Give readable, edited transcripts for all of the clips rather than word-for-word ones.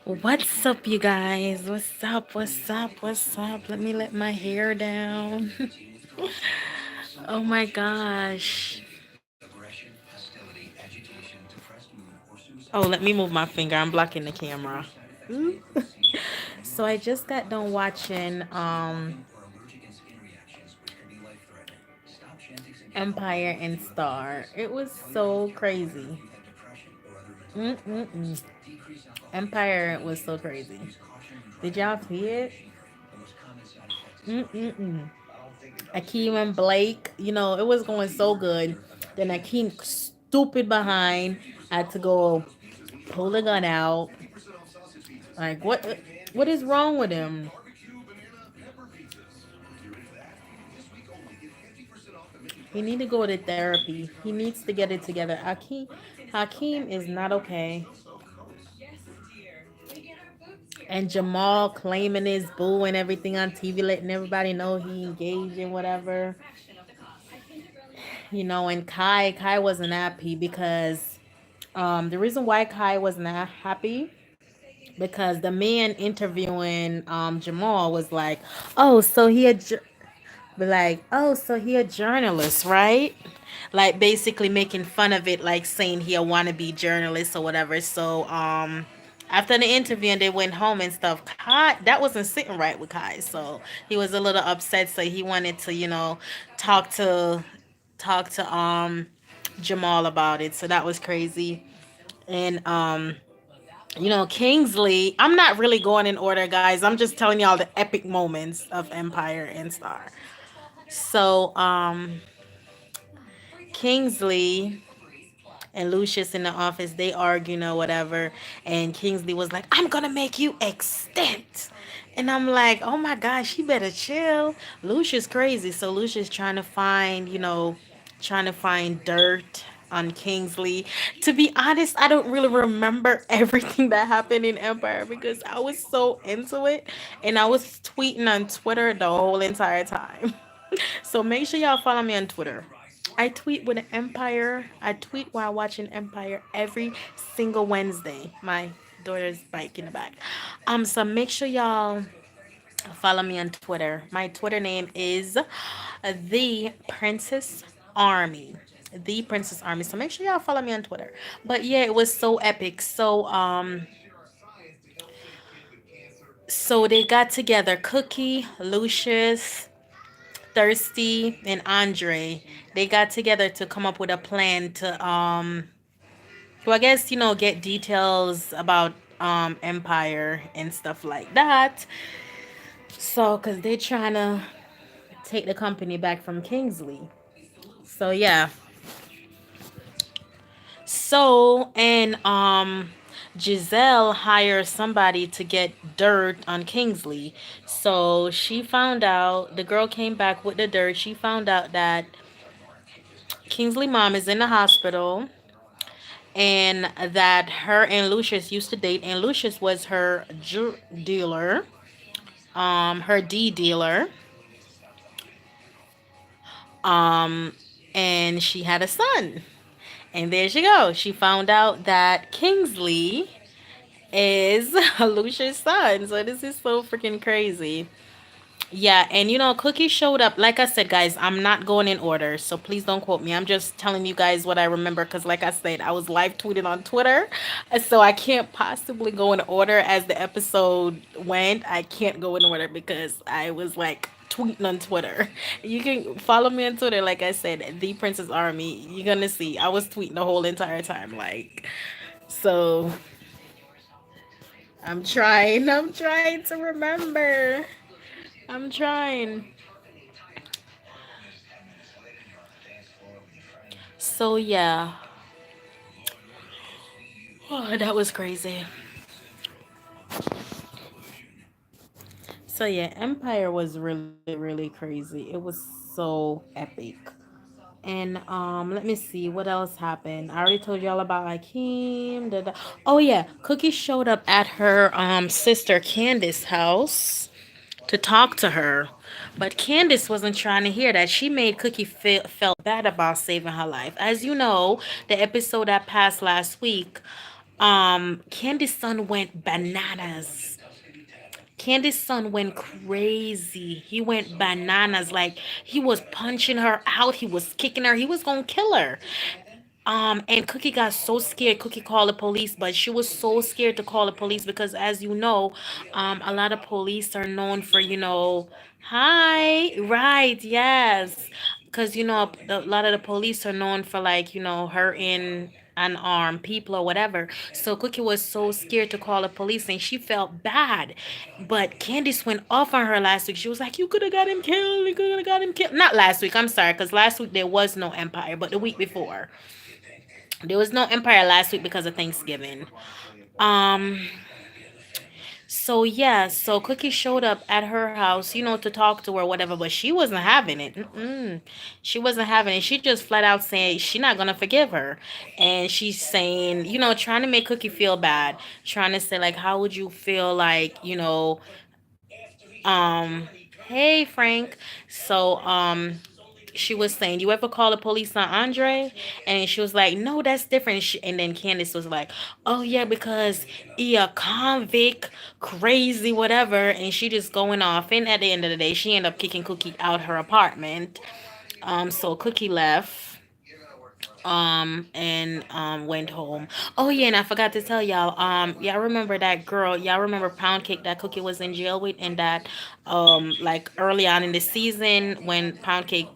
What's up, you guys? What's up? What's up? What's up? Let me let my hair down. Oh my gosh. Oh, let me move my finger. I'm blocking the camera. Ooh. So I just got done watching Empire and Star. It was so crazy. Mm-mm-mm. Empire was so crazy. Did y'all see it? Mm-mm-mm. Akeem and Blake, it was going so good. Then Akeem, stupid behind, had to go pull the gun out. Like, what is wrong with him? He need to go to therapy. He needs to get it together. Hakeem is not okay. And Jamal claiming his boo and everything on TV, letting everybody know he engaged in whatever. And Kai wasn't happy because the reason why Kai wasn't happy because the man interviewing Jamal was like, "Oh, so he a journalist, right?" Like basically making fun of it, like saying he a wannabe journalist or whatever. So after the interview and they went home and stuff, Kai, that wasn't sitting right with Kai. So he was a little upset. So he wanted to, talk to talk to Jamal about it. So that was crazy. And Kingsley, I'm not really going in order, guys. I'm just telling y'all the epic moments of Empire and Star. So, Kingsley and Lucius in the office, they arguing or whatever. And Kingsley was like, I'm gonna make you extinct. And I'm like, oh my gosh, you better chill. Lucius crazy. So Lucius trying to find dirt on Kingsley. To be honest, I don't really remember everything that happened in Empire because I was so into it and I was tweeting on Twitter the whole entire time. So make sure y'all follow me on Twitter. I tweet with Empire. I tweet while watching Empire every single Wednesday. My daughter's bike in the back. So make sure y'all follow me on Twitter. My Twitter name is the Princess Army. The Princess Army. So make sure y'all follow me on Twitter. But yeah, it was so epic. So they got together Cookie, Lucius, Thirsty, and Andre. They got together to come up with a plan to I guess, get details about Empire and stuff like that. So, cuz they're trying to take the company back from Kingsley. So, yeah. And Giselle hires somebody to get dirt on Kingsley. So she found out the girl came back with the dirt. She found out that Kingsley mom is in the hospital and that her and Lucius used to date and Lucius was her dealer, her D dealer. Um and she had a son. And there she go. She found out that Kingsley is Lucia's son. So this is so freaking crazy. Yeah, and Cookie showed up. Like I said, guys, I'm not going in order, so please don't quote me. I'm just telling you guys what I remember because, like I said, I was live tweeting on Twitter, so I can't possibly go in order as the episode went. I can't go in order because I was like tweeting on Twitter. You can follow me on Twitter, like I said, the Princess Army. You're gonna see I was tweeting the whole entire time, like so. I'm trying. I'm trying to remember. I'm trying. So yeah. Oh, that was crazy. So yeah, Empire was really, really crazy. It was so epic. And let me see what else happened. I already told y'all about Akeem. Oh yeah, Cookie showed up at her sister Candace's house. to talk to her. But Candace wasn't trying to hear that. She made Cookie felt bad about saving her life. As you know, the episode that passed last week, Candace's son went bananas. Candace's son went crazy. He went bananas. Like, he was punching her out. He was kicking her. He was gonna kill her. And Cookie got so scared. Cookie called the police, but she was so scared to call the police because, as you know, a lot of police are known for, hi, right, yes, because a lot of the police are known for, like, hurting unarmed people or whatever. So Cookie was so scared to call the police, and she felt bad. But Candice went off on her last week. She was like, "You could have got him killed. You could have got him killed." Not last week. I'm sorry, because last week there was no Empire, but the week before. There was no Empire last week because of Thanksgiving. Um, so yeah, so Cookie showed up at her house, to talk to her, or whatever, but she wasn't having it. Mm-mm. She wasn't having it. She just flat out saying she not gonna forgive her, and she's saying, trying to make Cookie feel bad, trying to say like, how would you feel like, um, hey Frank. So she was saying, "You ever call the police on Andre?" And she was like, "No, that's different." And then Candace was like, "Oh yeah, because he a convict, crazy, whatever." And she just going off. And at the end of the day, she ended up kicking Cookie out her apartment. So Cookie left. And went home. Oh yeah, and I forgot to tell y'all. Y'all remember that girl? Y'all remember Pound Cake that Cookie was in jail with, and that like early on in the season when Pound Cake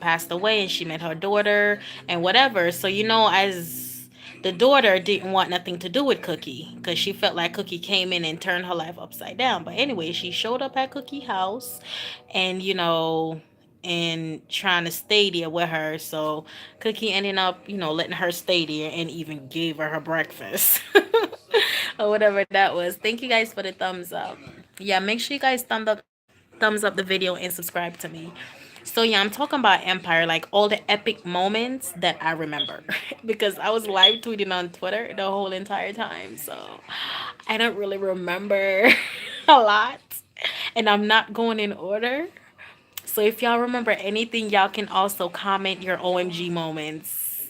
passed away, and she met her daughter and whatever. So as the daughter didn't want nothing to do with Cookie because she felt like Cookie came in and turned her life upside down. But anyway, she showed up at Cookie house, and and trying to stay there with her. So Cookie ended up, letting her stay there and even gave her breakfast or whatever that was. Thank you guys for the thumbs up. Yeah, make sure you guys thumbs up the video and subscribe to me. So yeah, I'm talking about Empire, like all the epic moments that I remember because I was live tweeting on Twitter the whole entire time. So I don't really remember a lot, and I'm not going in order. So if y'all remember anything, y'all can also comment your OMG moments.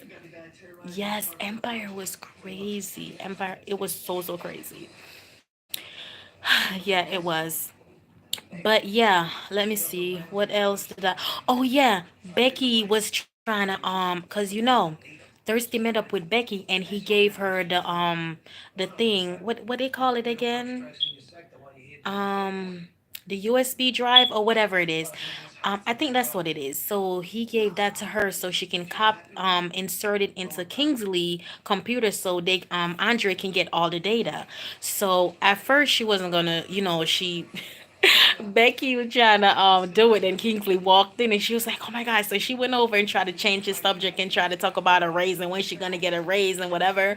Yes, Empire was crazy. Empire, it was so, so crazy. Yeah, it was. But yeah, let me see. What else did I? Oh yeah, Becky was trying to cause Thirsty met up with Becky and he gave her the thing. What they call it again? um the USB drive or whatever it is. I think that's what it is. So he gave that to her so she can insert it into Kingsley computer so they Andre can get all the data. So at first she wasn't gonna, she Becky was trying to do it, and Kingsley walked in, and she was like, "Oh my god!" So she went over and tried to change the subject and try to talk about a raise and when she gonna get a raise and whatever.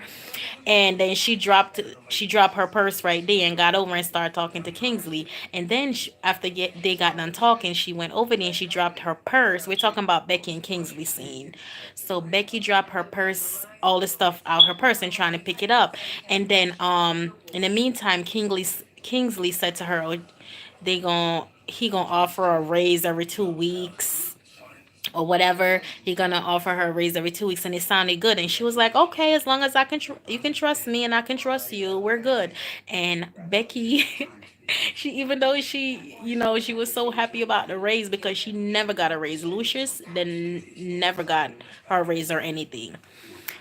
And then she dropped her purse right there and got over and started talking to Kingsley. And then after they got done talking, she went over there and she dropped her purse. We're talking about Becky and Kingsley scene. So Becky dropped her purse, all the stuff out her purse, and trying to pick it up. And then in the meantime, Kingsley said to her, "Oh, he gonna offer a raise every 2 weeks." Or whatever, he gonna offer her a raise every 2 weeks, and it sounded good. And she was like, "Okay, as long as you can trust me and I can trust you, we're good." And Becky, she, even though she was so happy about the raise because she never got a raise. Lucius then never got her raise or anything.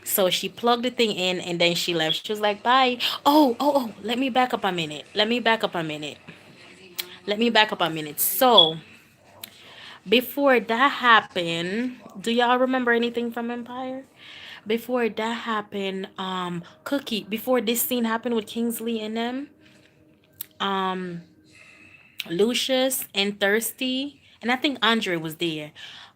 So she plugged the thing in and then she left. She was like, "Bye." Oh, let me back up a minute. So before that happened, do y'all remember anything from Empire? Before that happened, Cookie, before this scene happened with Kingsley and them, um, Lucius and Thirsty, and I think Andre was there.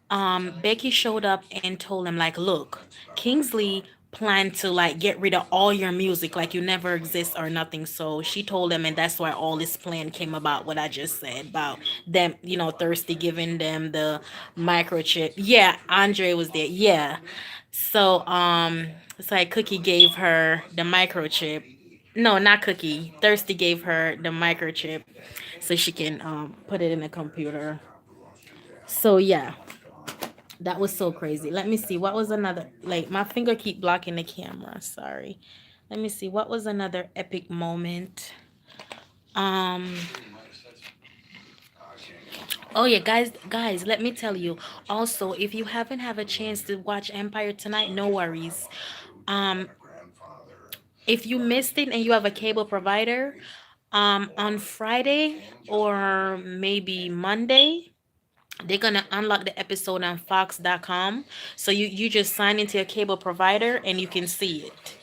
Becky showed up and told him, like, "Look, Kingsley planned to like get rid of all your music, like you never exist or nothing." So she told him, and that's why all this plan came about. What I just said about them, Thirsty giving them the microchip. Yeah, Andre was there. Yeah. So it's like Cookie gave her the microchip, No, not Cookie. Thirsty gave her the microchip so she can put it in the computer. So yeah, that was so crazy. Let me see. What was another, like, my finger keep blocking the camera. Sorry. Let me see. What was another epic moment? Um Oh yeah, guys, let me tell you. Also, if you haven't have a chance to watch Empire tonight, no worries. Um if you missed it and you have a cable provider, on Friday or maybe Monday, they're gonna unlock the episode on Fox.com. So you just sign into your cable provider and you can see it.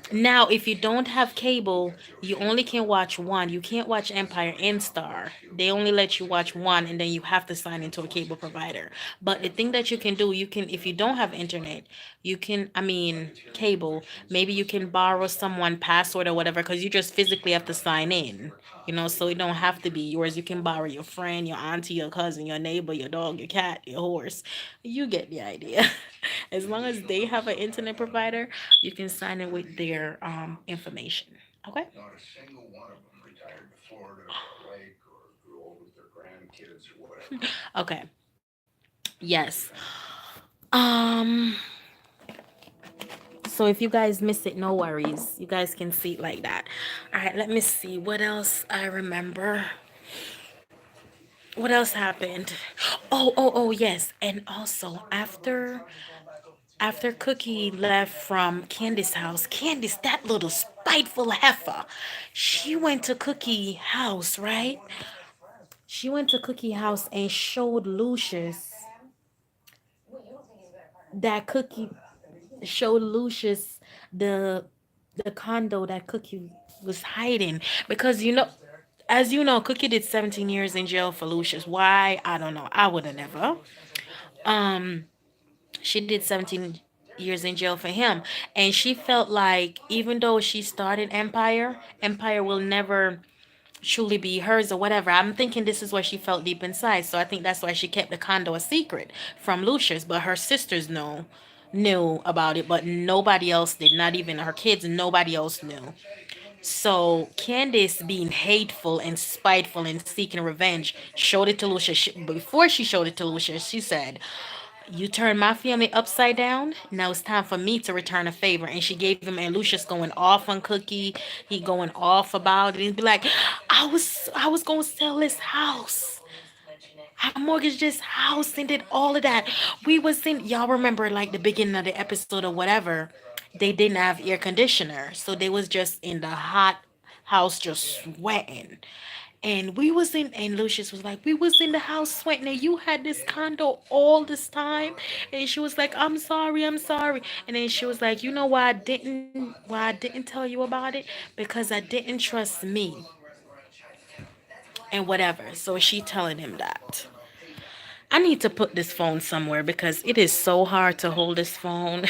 Now, if you don't have cable, you only can watch one. You can't watch Empire and Star. They only let you watch one, and then you have to sign into a cable provider. But the thing that you can do, you can, if you don't have internet, you can, I mean, cable, maybe you can borrow someone password or whatever, because you just physically have to sign in. So it don't have to be yours. You can borrow your friend, your auntie, your cousin, your neighbor, your dog, your cat, your horse. You get the idea. As long as they have an internet provider, you can sign in with their information. Okay. Okay. Yes. Um. So if you guys miss it, no worries. You guys can see it like that. All right. Let me see what else I remember. What else happened? Oh, yes. And also after Cookie left from Candy's house, Candy's that little spiteful heifer, she went to Cookie house, right? She went to Cookie house and showed Lucius that Cookie showed Lucius the the condo that Cookie was hiding, because as you know, Cookie did 17 years in jail for Lucius. Why? I don't know. I would have never. Um, she did 17 years in jail for him, and she felt like even though she started Empire will never truly be hers or whatever. I'm thinking this is what she felt deep inside. So I think that's why she kept the condo a secret from Lucius. But her sisters knew about it, but nobody else did. Not even her kids. Nobody else knew. So Candace, being hateful and spiteful and seeking revenge, showed it to Lucius. Before she showed it to Lucius, she said, "You turned my family upside down. Now it's time for me to return a favor." And she gave him, and Lucius going off on Cookie. He going off about it and be like, I was gonna sell this house. I mortgaged this house and did all of that. We was in, y'all remember, like the beginning of the episode or whatever, they didn't have air conditioner. So they was just in the hot house just sweating. And we was in, and Lucius was like, we was in the house sweating, and you had this condo all this time. And she was like, I'm sorry. And then she was like, you know why I didn't tell you about it? Because I didn't trust me and whatever. So she telling him that. I need to put this phone somewhere because it is so hard to hold this phone.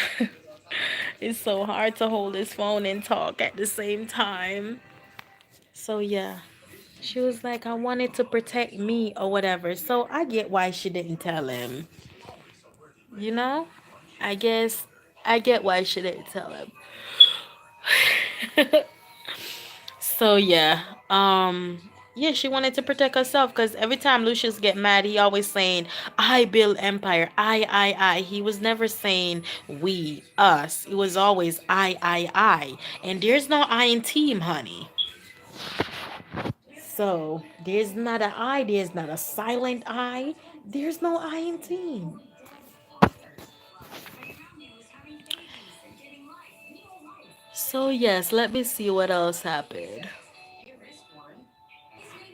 It's so hard to hold this phone and talk at the same time. So yeah. She was like, I wanted to protect me or whatever. So I get why she didn't tell him. You know? I guess I get why she didn't tell him. So yeah. Yeah, she wanted to protect herself because every time Lucius get mad, he always saying, I build empire. I. He was never saying we, us. It was always I. And there's no I in team, honey. So there's not an I, there's not a silent I, there's no I in team. So yes, let me see what else happened.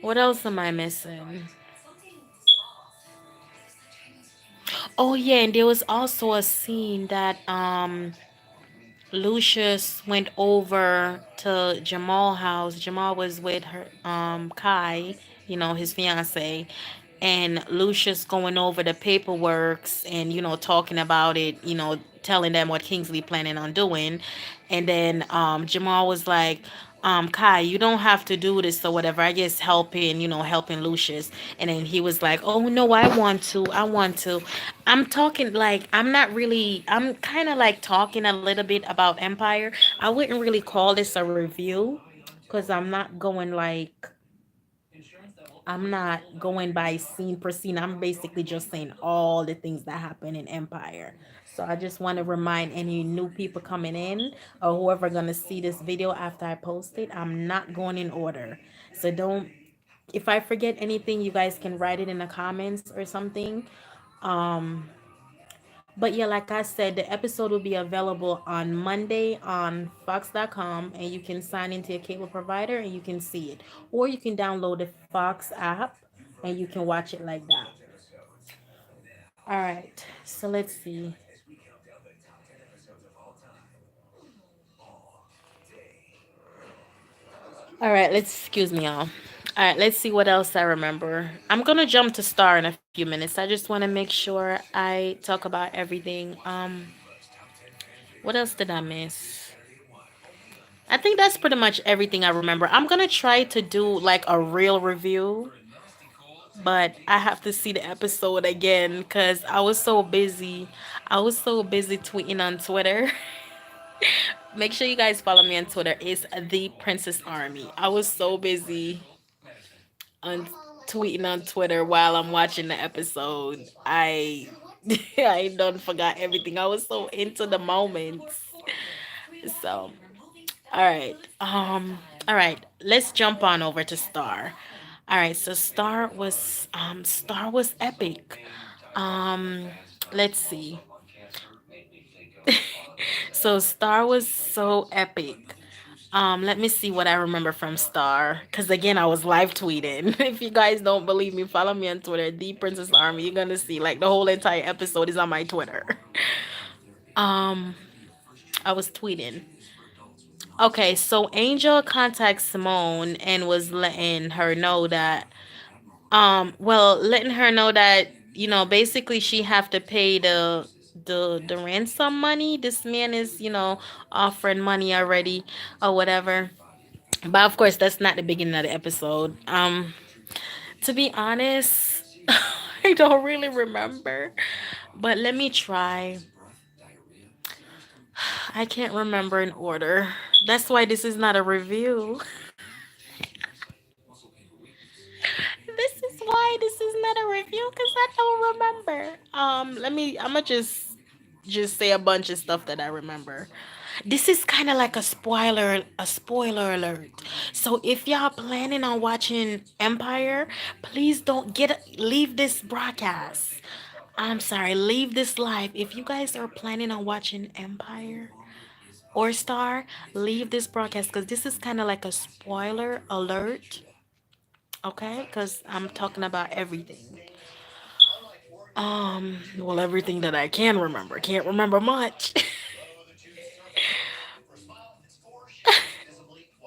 What else am I missing? Oh yeah, and there was also a scene that Lucius went over to Jamal house. Jamal was with her Kai, his fiance, and Lucius going over the paperworks and talking about it, telling them what Kingsley planning on doing. And then Jamal was like, Kai, you don't have to do this or whatever. I just helping, helping Lucius. And then he was like, oh no, I want to. I'm talking like I'm kind of like talking a little bit about Empire. I wouldn't really call this a review because I'm not going by scene per scene. I'm basically just saying all the things that happen in Empire. So I just want to remind any new people coming in or whoever gonna see this video after I post it, I'm not going in order. So don't, if I forget anything, you guys can write it in the comments or something. Um, but yeah, like I said, the episode will be available on Monday on Fox.com, and you can sign into your cable provider and you can see it. Or you can download the Fox app and you can watch it like that. All right, so let's see. All right, let's excuse me, y'all. All right, let's see what else I remember. I'm gonna jump to Star in a few minutes. I just want to make sure I talk about everything. What else did I miss? I think that's pretty much everything I remember. I'm gonna try to do like a real review, but I have to see the episode again because I was so busy. I was so busy tweeting on Twitter. Make sure you guys follow me on Twitter. It's the Princess Army. I was so busy on tweeting on Twitter while I'm watching the episode. I done forgot everything. I was so into the moments. So all right. All right. Let's jump on over to Star. All right, so Star was epic. Um let's see. So Star was so epic. Let me see what I remember from Star. Cause again, I was live tweeting. If you guys don't believe me, follow me on Twitter, the Princess Army. You're gonna see like the whole entire episode is on my Twitter. Um, I was tweeting. Okay, so Angel contacts Simone and was letting her know that letting her know that, basically she have to pay the ransom money. This man is, offering money already or whatever. But of course that's not the beginning of the episode. To be honest, I don't really remember. But let me try. I can't remember in order. That's why this is not a review. This is why this is not a review because I don't remember. I'm gonna just say a bunch of stuff that I remember. This is kind of like a spoiler alert. So if y'all planning on watching Empire, please don't leave this broadcast. I'm sorry, leave this live. If you guys are planning on watching Empire or Star, leave this broadcast because this is kind of like a spoiler alert. Okay, because I'm talking about everything. Well, everything that I can remember. Can't remember much.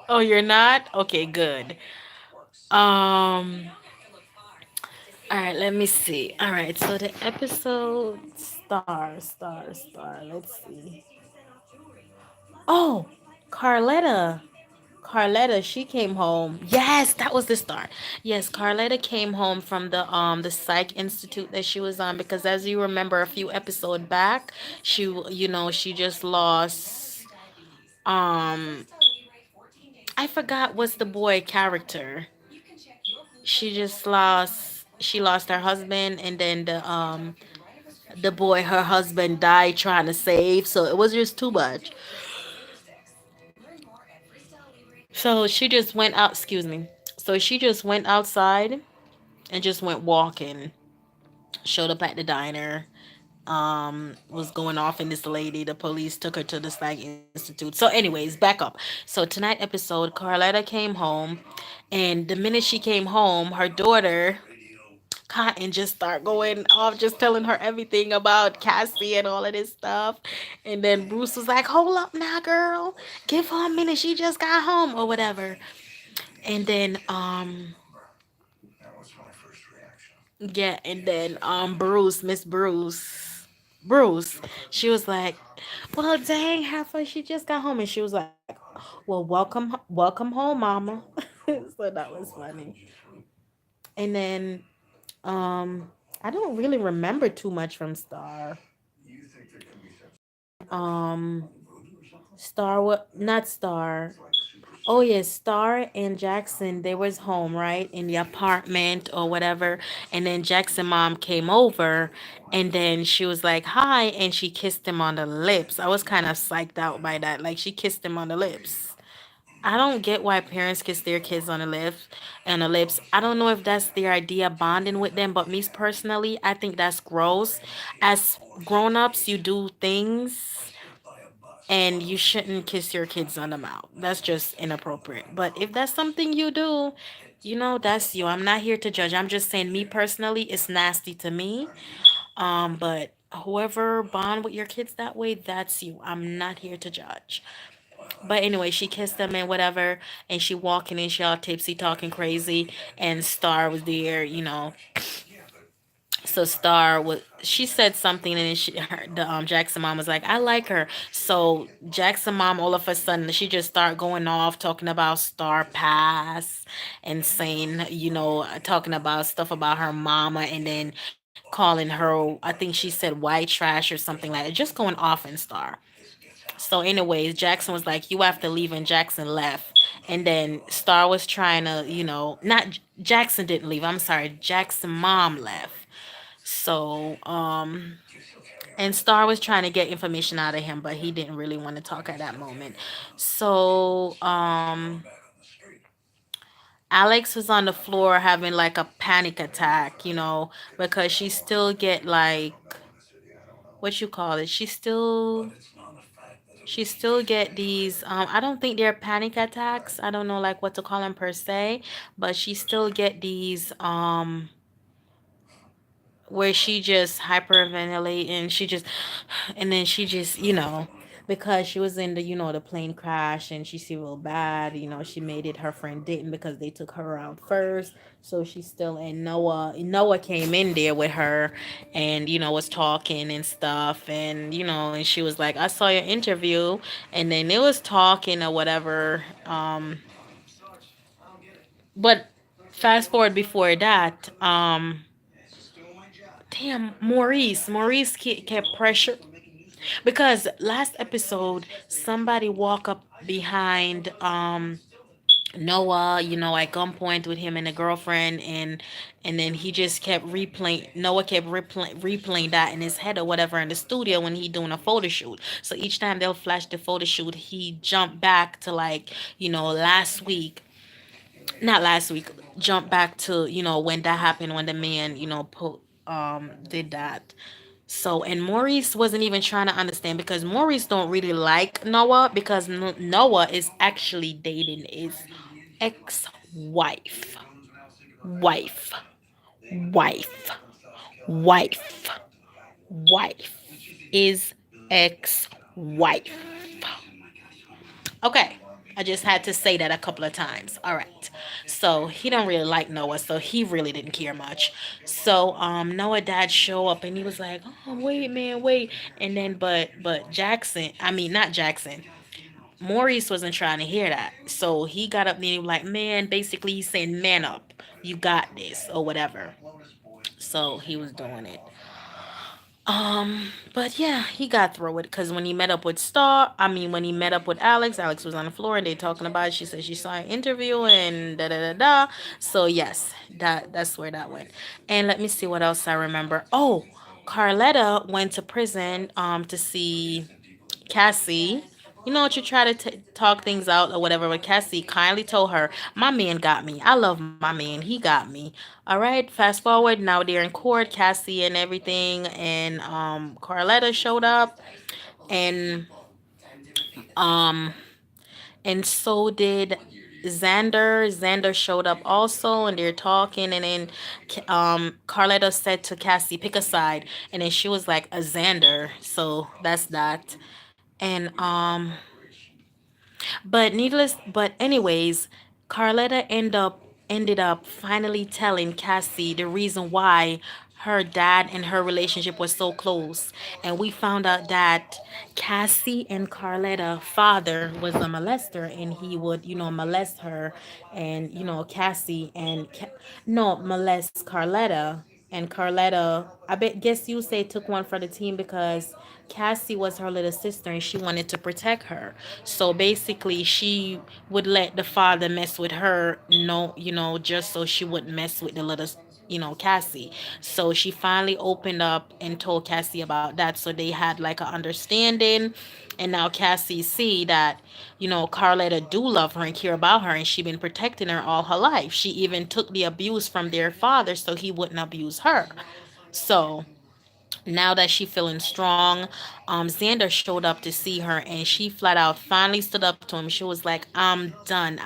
Oh, you're not? Okay, good. Um, all right, let me see. All right, so the episode star. Let's see. Oh, Carletta. Carletta, she came home. Yes, that was the start. Yes, Carletta came home from the psych institute that she was on because as you remember a few episode back, she just lost um I forgot what's the boy character. She lost her husband and then the boy her husband died trying to save, so it was just too much. So she just went out, excuse me. So she just went outside and just went walking. Showed up at the diner. Was going off and this lady, the police took her to the Psych Institute. So, anyways, back up. So tonight episode, Carletta came home, and the minute she came home, her daughter Cotton just start going off, just telling her everything about Cassie and all of this stuff. And then Bruce was like, "Hold up now, girl. Give her a minute. She just got home or whatever." And then yeah, and then Bruce, she was like, "Well, dang, Heifer, she just got home," and she was like, Well, welcome home, mama. So that was funny. And then I don't really remember too much from Star. Um Star what not Star. Oh yes, Star and Jackson, they was home, right? In the apartment or whatever. And then Jackson mom came over and then she was like, "Hi," and she kissed him on the lips. I was kind of psyched out by that. Like she kissed him on the lips. I don't get why parents kiss their kids on the lips. I don't know if that's their idea of bonding with them, but me personally, I think that's gross. As grown-ups, you do things and you shouldn't kiss your kids on the mouth. That's just inappropriate. But if that's something you do, that's you. I'm not here to judge. I'm just saying me personally, it's nasty to me. But whoever bond with your kids that way, that's you. I'm not here to judge. But anyway, she kissed him and whatever, and she walking in, she all tipsy, talking crazy, and Star was there, So Star was she said something, and then the Jackson mom was like, "I like her." So Jackson mom, all of a sudden, she just start going off talking about Star past and saying, talking about stuff about her mama, and then calling her, I think she said white trash or something like that, just going off in Star. So, anyways, Jackson was like, "You have to leave," and Jackson left. And then Star was trying to, not Jackson didn't leave. I'm sorry, Jackson mom left. So, and Star was trying to get information out of him, but he didn't really want to talk at that moment. So, Alex was on the floor having like a panic attack, because she still get like what you call it. She still get these I don't think they're panic attacks. I don't know like what to call them per se, but she still get these where she just hyperventilate and she just and then she just because she was in the the plane crash and she see real bad, she made it, her friend didn't because they took her around first. So she's still in Noah came in there with her and was talking and stuff, and and she was like, "I saw your interview," and then it was talking or whatever. But fast forward before that, damn, Maurice kept pressure because last episode somebody walk up behind Noah, at gunpoint with him and a girlfriend, and then he just kept replaying. Noah kept replaying that in his head or whatever in the studio when he doing a photo shoot. So each time they'll flash the photo shoot, he jumped back to like last week, not last week, jump back to when that happened when the man did that. So, and Maurice wasn't even trying to understand because Maurice don't really like Noah because Noah is actually dating his ex-wife, wife, wife, wife, wife, is ex-wife. Okay. I just had to say that a couple of times. All right. So he don't really like Noah, so he really didn't care much. So Noah dad show up and he was like, "Oh, wait, man, wait." And then but Jackson, I mean not Jackson. Maurice wasn't trying to hear that. So he got up there and he was like, "Man," basically he's saying, "Man up. You got this," or whatever. So he was doing it. But yeah, he got through it because when he met up with when he met up with Alex was on the floor and they talking about it. She said she saw an interview and da da da da. So yes, that's where that went. And let me see what else I remember. Oh, Carletta went to prison to see Cassie. You know what? You try to talk things out or whatever. But Cassie kindly told her, "My man got me. I love my man. He got me." All right. Fast forward. Now they're in court, Cassie and everything, and Carletta showed up, and um and so did Xander. Xander showed up also, and they're talking, and then Carletta said to Cassie, "Pick a side," and then she was like, "A Xander." So that's that. And but anyways, Carletta ended up finally telling Cassie the reason why her dad and her relationship was so close. And we found out that Cassie and Carletta father was a molester, and he would, molest her, and Cassie and no, molest Carletta. And Carletta, I bet guess you say took one for the team because Cassie was her little sister and she wanted to protect her. So basically she would let the father mess with her, no, just so she wouldn't mess with the little Cassie. So she finally opened up and told Cassie about that. So they had like an understanding. And now Cassie see that, Carletta do love her and care about her, and she been protecting her all her life. She even took the abuse from their father so he wouldn't abuse her. So now that she feeling strong, Xander showed up to see her, and she flat out finally stood up to him. She was like, I'm done.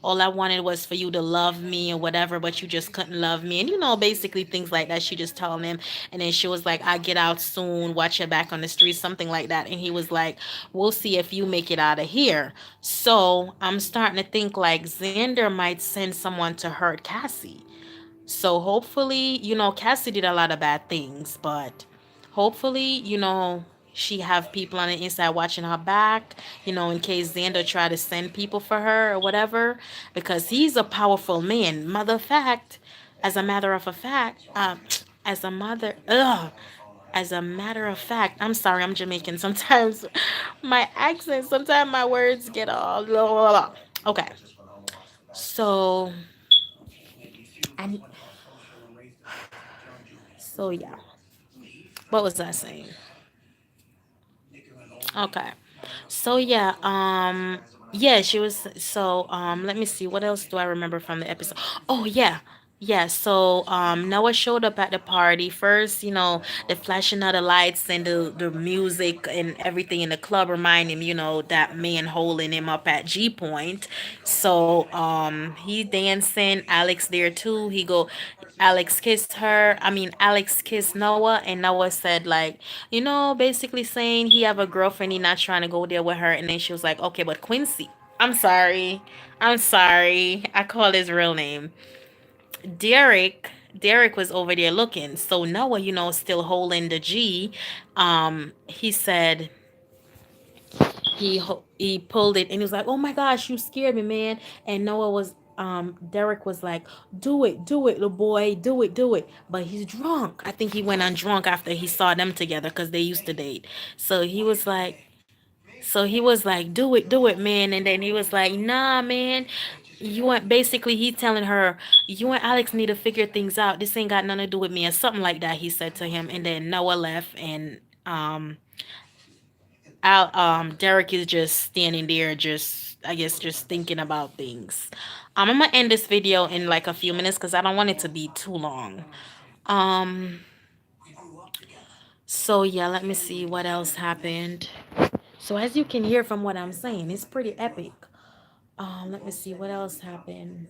All I wanted was for you to love me or whatever, but you just couldn't love me. And basically things like that. She just telling him. And then she was like, I get out soon, watch your back on the street, something like that. And he was like, we'll see if you make it out of here. So I'm starting to think like Xander might send someone to hurt Cassie. So hopefully, Cassie did a lot of bad things, but hopefully, she have people on the inside watching her back, in case Xander try to send people for her or whatever, because he's a powerful man. Mother of fact, as a matter of a fact, as a mother, ugh, as a matter of fact, I'm sorry, I'm Jamaican. Sometimes my accent, sometimes my words get all blah, blah, blah. Okay, so and so yeah, what was I saying? Okay. So yeah, yeah, she was so let me see what else do I remember from the episode. Oh yeah. Yeah, so Noah showed up at the party first, the flashing of the lights and the music and everything in the club remind him, that man holding him up at G Point. So he dancing, Alex there too. Alex kissed her. I mean Alex kissed Noah, and Noah said like, basically saying he have a girlfriend, he not trying to go there with her. And then she was like, okay, but Quincy, I'm sorry. I'm sorry. I call his real name. Derek was over there looking. So Noah, still holding the G. He said he pulled it and he was like, "Oh my gosh, you scared me, man." And Noah was Derek was like, do it, little boy, do it." But he's drunk. I think he went on drunk after he saw them together because they used to date. So he was like, do it, man." And then he was like, "Nah, man. You want basically he telling her, you and Alex need to figure things out. This ain't got nothing to do with me," or something like that. He said to him, and then Noah left, and Derek is just standing there, just I guess just thinking about things. I'm gonna end this video in like a few minutes because I don't want it to be too long. Um, so yeah, let me see what else happened. So as you can hear from what I'm saying, it's pretty epic. Let me see what else happened.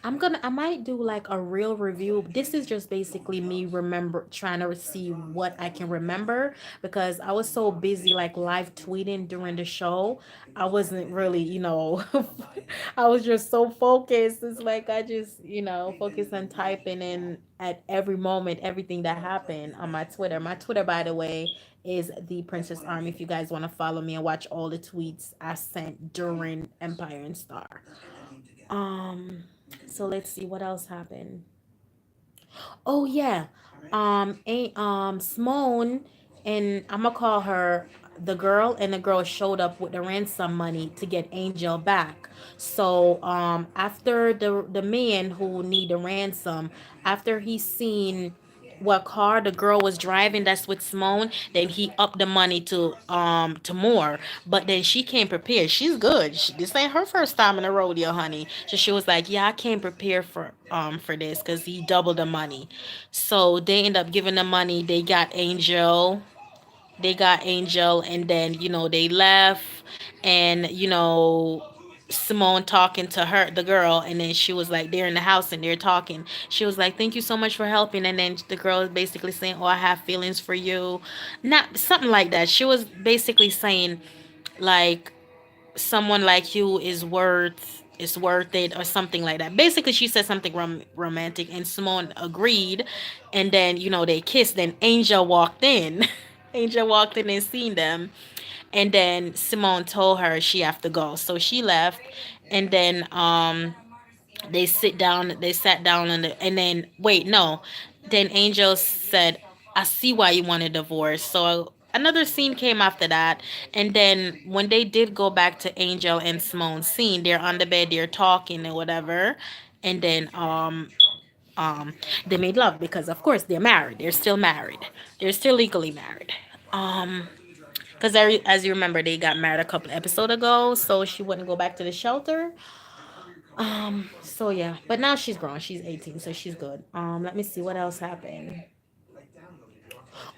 I might do like a real review. This is just basically me remember trying to see what I can remember because I was so busy like live tweeting during the show. I wasn't really, I was just so focused. It's like I just, focus on typing in at every moment everything that happened on my Twitter. My Twitter, by the way, is the Princess Army. If you guys want to follow me and watch all the tweets I sent during Empire and Star. Um, so let's see what else happened. Oh yeah. Simone, and I'm gonna call her the girl, and the girl showed up with the ransom money to get Angel back. So after the man who need the ransom, after he seen what car the girl was driving that's with Simone, then he upped the money to more. But then she came prepared. She's good. This ain't her first time in a rodeo, honey. So she was like, "Yeah, I came prepared for this because he doubled the money." So they end up giving the money. They got Angel, and then they left, and Simone talking to her, the girl, and then she was like, they're in the house and they're talking. She was like, "Thank you so much for helping," and then the girl is basically saying, "Oh, I have feelings for you," not something like that. She was basically saying like someone like you is worth it's worth it or something like that. Basically, she said something romantic, and Simone agreed. And then, they kissed. Then Angel walked in. Angel walked in and seen them. And then Simone told her she have to go. So she left. And then they sat down and then wait, no. Then Angel said, I see why you want a divorce. So another scene came after that. And then when they did go back to Angel and Simone's scene, they're on the bed, they're talking and whatever. And then um they made love because of course they're married. They're still married. They're still legally married. Um because as you remember, they got married a couple episodes ago, so she wouldn't go back to the shelter. So yeah, but now she's grown. She's 18, so she's good. Let me see what else happened.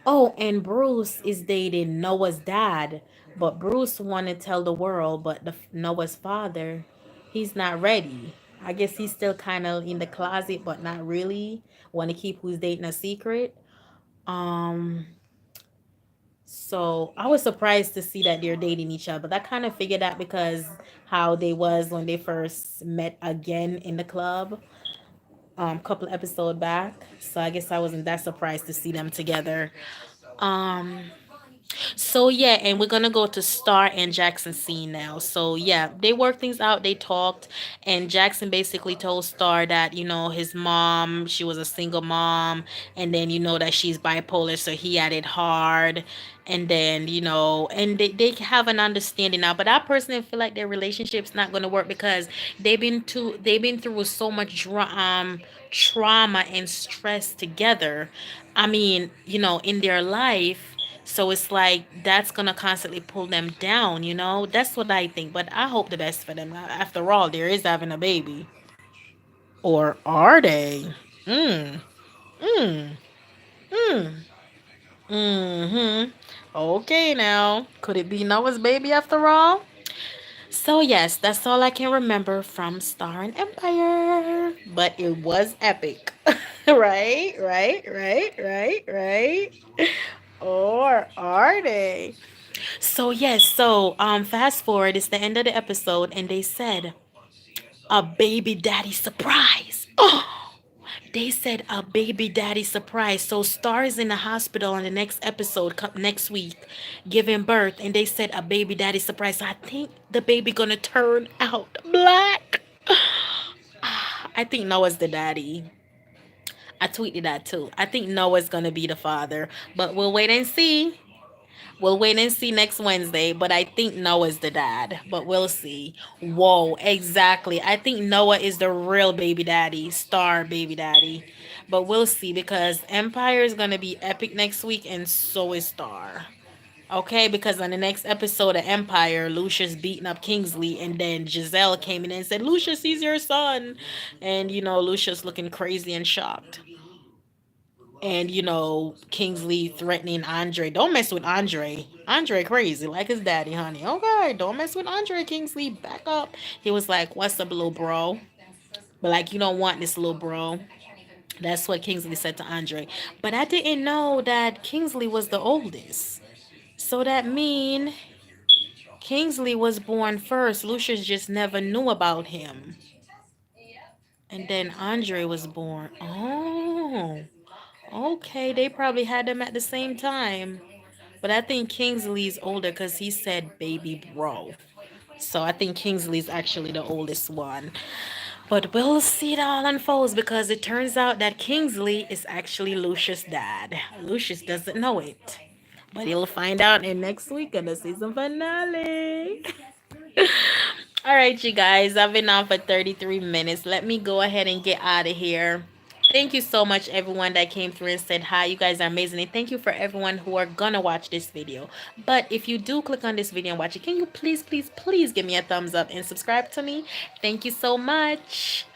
Oh, and Bruce is dating Noah's dad, but Bruce wanted to tell the world, but Noah's father, he's not ready. I guess he's still kind of in the closet, but not really. Want to keep who's dating a secret. Um, so I was surprised to see that they're dating each other. But I kind of figured that because how they was when they first met again in the club. Couple episode back. So I guess I wasn't that surprised to see them together. Um so yeah, and we're gonna go to Star and Jackson scene now. So yeah, they worked things out, they talked, and Jackson basically told Star that, his mom, she was a single mom, and then that she's bipolar, so he had it hard. And then, and they have an understanding now. But I personally feel like their relationship's not gonna work because they've been through so much trauma and stress together. I mean, in their life, so it's like that's gonna constantly pull them down. That's what I think. But I hope the best for them. After all, there is having a baby. Or are they? Mm. Mm. Mm. Mm-hmm. Okay now. Could it be Noah's baby after all? So yes, that's all I can remember from Star and Empire. But it was epic. Right? Right? Right? Right? Right? Or are they? So yes, so fast forward, it's the end of the episode and they said a baby daddy surprise. Oh, they said a baby daddy surprise. So Star is in the hospital on the next episode next week giving birth and they said a baby daddy surprise. So I think the baby gonna turn out black. I think Noah's the daddy. I tweeted that too. I think Noah's gonna be the father, but we'll wait and see. We'll wait and see next Wednesday, but I think Noah's the dad, but we'll see. Whoa, exactly. I think Noah is the real baby daddy, Star baby daddy. But we'll see because Empire is going to be epic next week and so is Star. Okay, because on the next episode of Empire, Lucius beating up Kingsley, and then Giselle came in and said, Lucius, he's your son. And, Lucius looking crazy and shocked. And Kingsley threatening Andre. Don't mess with Andre. Andre crazy like his daddy, honey. Okay, don't mess with Andre. Kingsley, back up. He was like, "What's up, little bro?" But like, you don't want this little bro. That's what Kingsley said to Andre. But I didn't know that Kingsley was the oldest. So that mean Kingsley was born first. Lucius just never knew about him. And then Andre was born. Oh, okay. They probably had them at the same time. But I think Kingsley's older because he said baby bro. So I think Kingsley's actually the oldest one. But we'll see it all unfolds because it turns out that Kingsley is actually Lucius' dad. Lucius doesn't know it. But he'll find out in next week in the season finale. All right, you guys, I've been on for 33 minutes. Let me go ahead and get out of here. Thank you so much, everyone that came through and said hi. You guys are amazing. And thank you for everyone who are gonna watch this video. But if you do click on this video and watch it, can you please, please, please give me a thumbs up and subscribe to me? Thank you so much.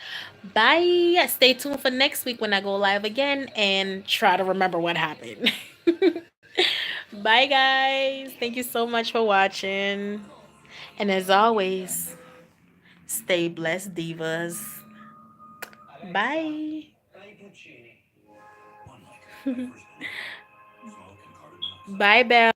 Bye. Stay tuned for next week when I go live again and try to remember what happened. Bye, guys. Thank you so much for watching. And as always, stay blessed, divas. Bye. Bye, Belle.